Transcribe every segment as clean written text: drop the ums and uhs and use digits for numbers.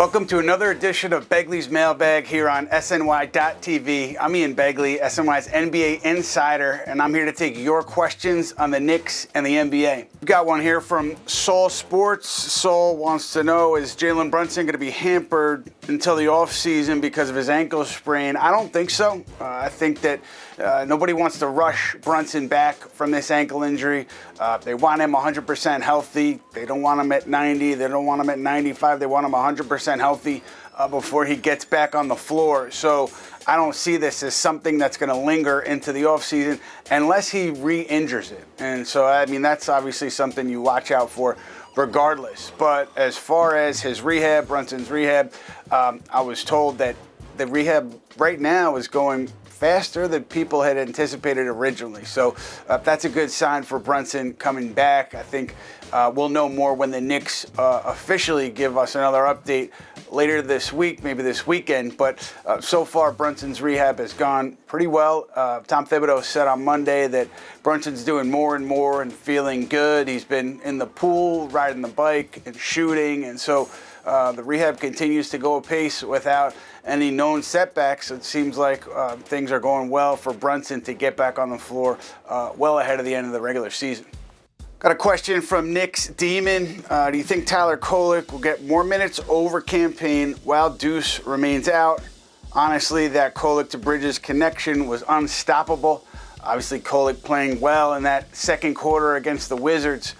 Welcome to another edition of Begley's Mailbag here on SNY.TV. I'm Ian Begley, SNY's NBA insider, and I'm here to take your questions on the Knicks and the NBA. We've got one here from Soul Sports. Soul wants to know, is Jalen Brunson going to be hampered until the offseason because of his ankle sprain? I don't think so. I think that nobody wants to rush Brunson back from this ankle injury. They want him 100% healthy. They don't want him at 90. They don't want him at 95. They want him 100% healthy before he gets back on the floor. So I don't see this as something that's going to linger into the offseason unless he re-injures it. And so, I mean, that's obviously something you watch out for regardless. But as far as his rehab, Brunson's rehab, I was told that the rehab right now is going faster than people had anticipated originally. So that's a good sign for Brunson coming back. I think we'll know more when the Knicks officially give us another update later this week, maybe this weekend. But so far, Brunson's rehab has gone pretty well. Tom Thibodeau said on Monday that Brunson's doing more and more and feeling good. He's been in the pool, riding the bike, and shooting. And so the rehab continues to go apace without any known setbacks. It seems like things are going well for Brunson to get back on the floor well ahead of the end of the regular season. Got a question from Knicks Demon. Do you think Tyler Kolek will get more minutes over campaign while Deuce remains out? Honestly, that Kolek to Bridges connection was unstoppable. Obviously, Kolek playing well in that second quarter against the Wizards,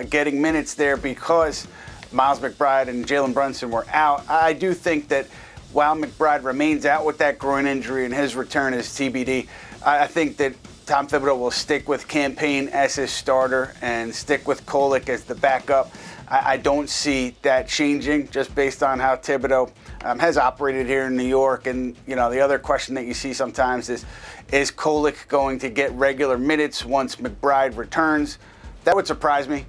getting minutes there because Miles McBride and Jalen Brunson were out. I do think that while McBride remains out with that groin injury and his return is TBD, I think that Tom Thibodeau will stick with Campaign as his starter and stick with Kolek as the backup. I don't see that changing just based on how Thibodeau has operated here in New York. And, you know, the other question that you see sometimes is Kolek going to get regular minutes once McBride returns? That would surprise me,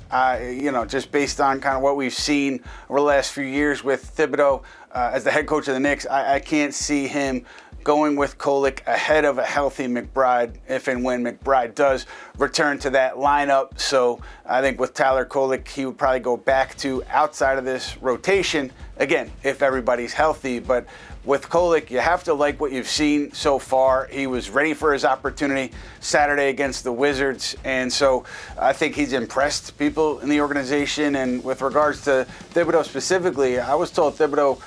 just based on kind of what we've seen over the last few years with Thibodeau as the head coach of the Knicks. I can't see him going with Kolek ahead of a healthy McBride if and when McBride does return to that lineup. So I think with Tyler Kolek, he would probably go back to outside of this rotation, again, if everybody's healthy. But with Kolek, you have to like what you've seen so far. He was ready for his opportunity Saturday against the Wizards, and so I think he's impressed people in the organization. And with regards to Thibodeau specifically, I was told Thibodeau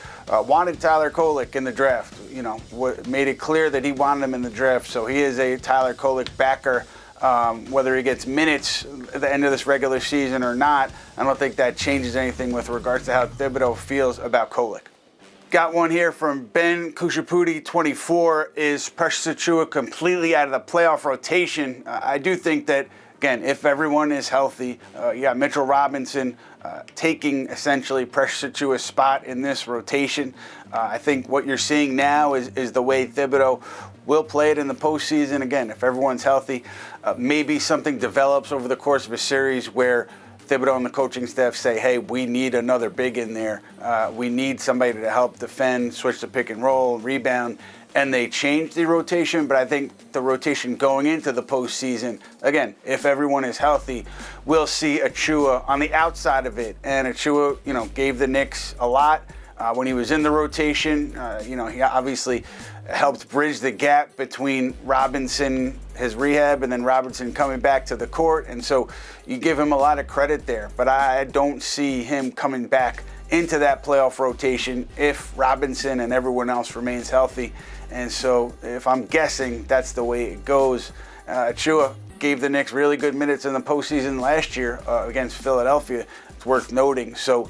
wanted Tyler Kolek in the draft, made it clear that he wanted him in the draft. So he is a Tyler Kolek backer. Whether he gets minutes at the end of this regular season or not, I don't think that changes anything with regards to how Thibodeau feels about Kolek. Got one here from Ben Kushaputi, 24. Is Precious Achiuwa completely out of the playoff rotation? I do think that, again, if everyone is healthy, you got Mitchell Robinson taking essentially Precious Achiuwa's spot in this rotation. I think what you're seeing now is the way Thibodeau will play it in the postseason. Again, if everyone's healthy, maybe something develops over the course of a series where Thibodeau and the coaching staff say, hey, we need another big in there. We need somebody to help defend, switch the pick and roll, rebound, and they change the rotation. But I think the rotation going into the postseason, again, if everyone is healthy, we'll see Achiuwa on the outside of it. And Achiuwa, gave the Knicks a lot when he was in the rotation. He obviously helped bridge the gap between Robinson, his rehab, and then Robinson coming back to the court. And so you give him a lot of credit there. But I don't see him coming back into that playoff rotation if Robinson and everyone else remains healthy. And so if I'm guessing, that's the way it goes. Achiuwa gave the Knicks really good minutes in the postseason last year against Philadelphia. It's worth noting. So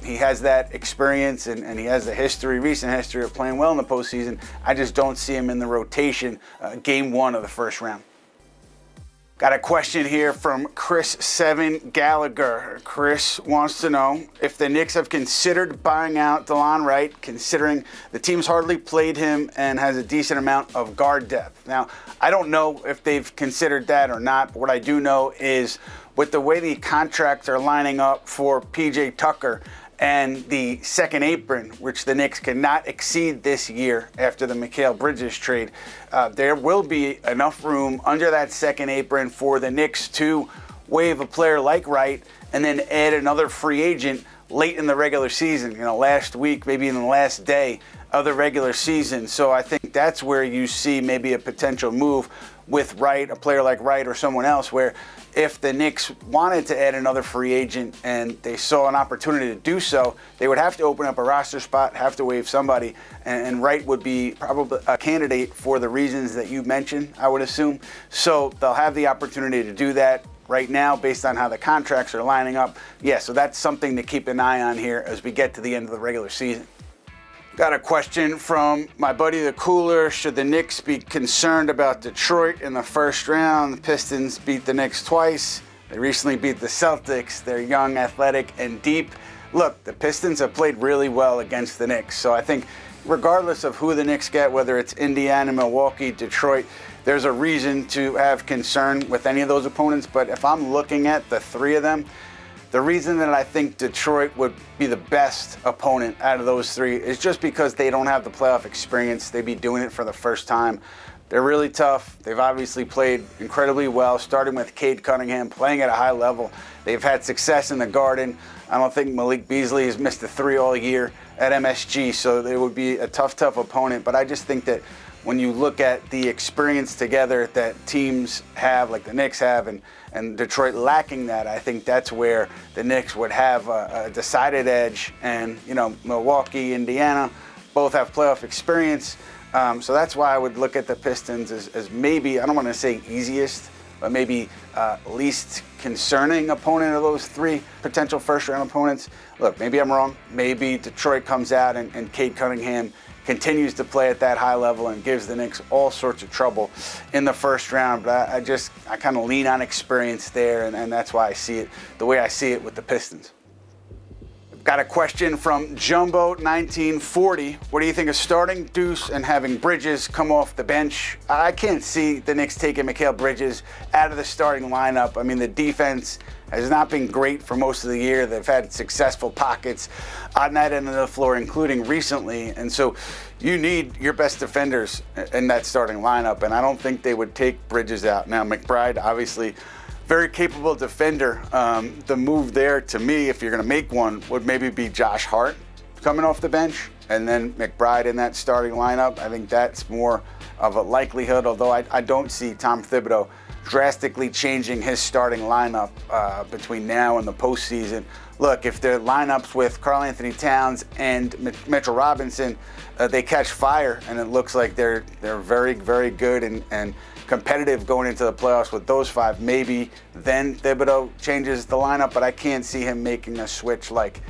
he has that experience and he has the recent history of playing well in the postseason. I just don't see him in the rotation game one of the first round. Got a question here from Chris 7 Gallagher. Chris wants to know if the Knicks have considered buying out DeLon Wright, considering the team's hardly played him and has a decent amount of guard depth. Now, I don't know if they've considered that or not, but what I do know is with the way the contracts are lining up for PJ Tucker and the second apron, which the Knicks cannot exceed this year after the Mikal Bridges trade, there will be enough room under that second apron for the Knicks to waive a player like Wright and then add another free agent late in the regular season, last week, maybe in the last day of the regular season. So I think that's where you see maybe a potential move with Wright, a player like Wright or someone else, where if the Knicks wanted to add another free agent and they saw an opportunity to do so, they would have to open up a roster spot, have to waive somebody, and Wright would be probably a candidate for the reasons that you mentioned, I would assume. So they'll have the opportunity to do that right now based on how the contracts are lining up. Yeah, so that's something to keep an eye on here as we get to the end of the regular season. Got a question from my buddy the Cooler. Should the Knicks be concerned about Detroit in the first round? The Pistons beat the Knicks twice. They recently beat the Celtics. They're young, athletic, and deep. Look, the Pistons have played really well against the Knicks. So I think regardless of who the Knicks get, whether it's Indiana, Milwaukee, Detroit, there's a reason to have concern with any of those opponents. But if I'm looking at the three of them, the reason that I think Detroit would be the best opponent out of those three is just because they don't have the playoff experience. They'd be doing it for the first time. They're really tough. They've obviously played incredibly well, starting with Cade Cunningham, playing at a high level. They've had success in the Garden. I don't think Malik Beasley has missed a three all year at MSG, so they would be a tough opponent. But I just think that when you look at the experience together that teams have, like the Knicks have, and Detroit lacking that, I think that's where the Knicks would have a decided edge. And, Milwaukee, Indiana, both have playoff experience. So that's why I would look at the Pistons as maybe, I don't want to say easiest, but maybe least concerning opponent of those three potential first-round opponents. Look, maybe I'm wrong. Maybe Detroit comes out and Cade Cunningham continues to play at that high level and gives the Knicks all sorts of trouble in the first round. But I kind of lean on experience there, and that's why I see it the way I see it with the Pistons. Got a question from Jumbo1940. What do you think of starting Deuce and having Bridges come off the bench? I can't see the Knicks taking Mikal Bridges out of the starting lineup. I mean, the defense has not been great for most of the year. They've had successful pockets on that end of the floor, including recently. And so you need your best defenders in that starting lineup, and I don't think they would take Bridges out. Now, McBride, obviously, very capable defender. The move there, to me, if you're going to make one, would maybe be Josh Hart coming off the bench, and then McBride in that starting lineup. I think that's more of a likelihood, although I don't see Tom Thibodeau drastically changing his starting lineup between now and the postseason. Look, if their lineups with Karl-Anthony Towns and Mitchell Robinson, they catch fire, and it looks like they're very, very good and competitive going into the playoffs with those five, maybe then Thibodeau changes the lineup, but I can't see him making a switch like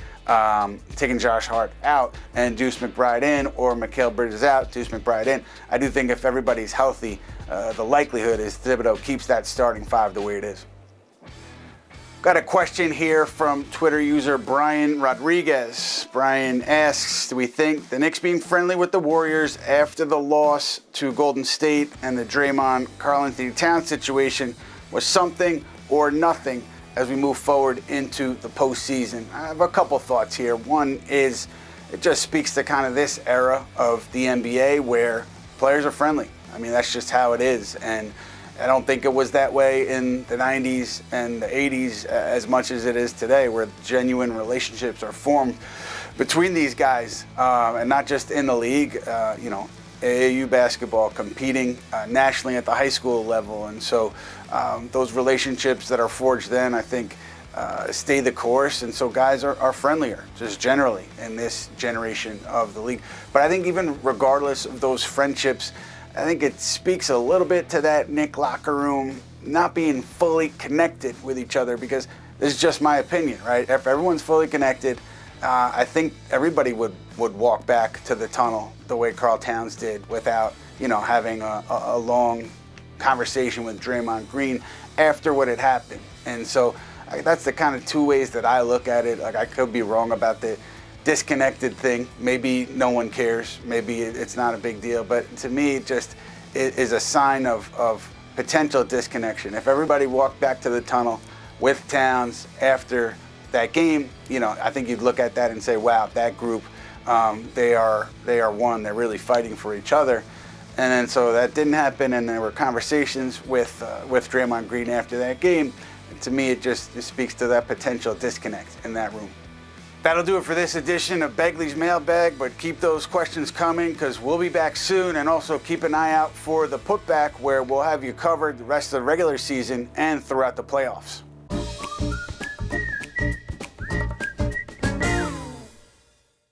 taking Josh Hart out and Deuce McBride in, or Mikal Bridges out, Deuce McBride in. I do think if everybody's healthy, the likelihood is Thibodeau keeps that starting five the way it is. Got a question here from Twitter user Brian Rodriguez. Brian asks, do we think the Knicks being friendly with the Warriors after the loss to Golden State and the Draymond Karl-Anthony Towns situation was something or nothing as we move forward into the postseason? I have a couple thoughts here. One is it just speaks to kind of this era of the NBA where players are friendly. I mean, that's just how it is. And I don't think it was that way in the 90s and the 80s as much as it is today, where genuine relationships are formed between these guys, and not just in the league, AAU basketball, competing nationally at the high school level. And so those relationships that are forged then, I think, stay the course. And so guys are friendlier, just generally, in this generation of the league. But I think even regardless of those friendships, I think it speaks a little bit to that Knick locker room not being fully connected with each other, because this is just my opinion, right? If everyone's fully connected, I think everybody would walk back to the tunnel the way Karl Towns did without, having a long conversation with Draymond Green after what had happened. And so that's the kind of two ways that I look at it. Like, I could be wrong about the disconnected thing. Maybe no one cares. Maybe it's not a big deal. But to me, it just is a sign of potential disconnection. If everybody walked back to the tunnel with Towns after that game, I think you'd look at that and say, wow, that group, they are one. They're really fighting for each other. And then so that didn't happen, and there were conversations with Draymond Green after that game. And to me, it speaks to that potential disconnect in that room. That'll do it for this edition of Begley's Mailbag, but keep those questions coming because we'll be back soon, and also keep an eye out for the putback where we'll have you covered the rest of the regular season and throughout the playoffs.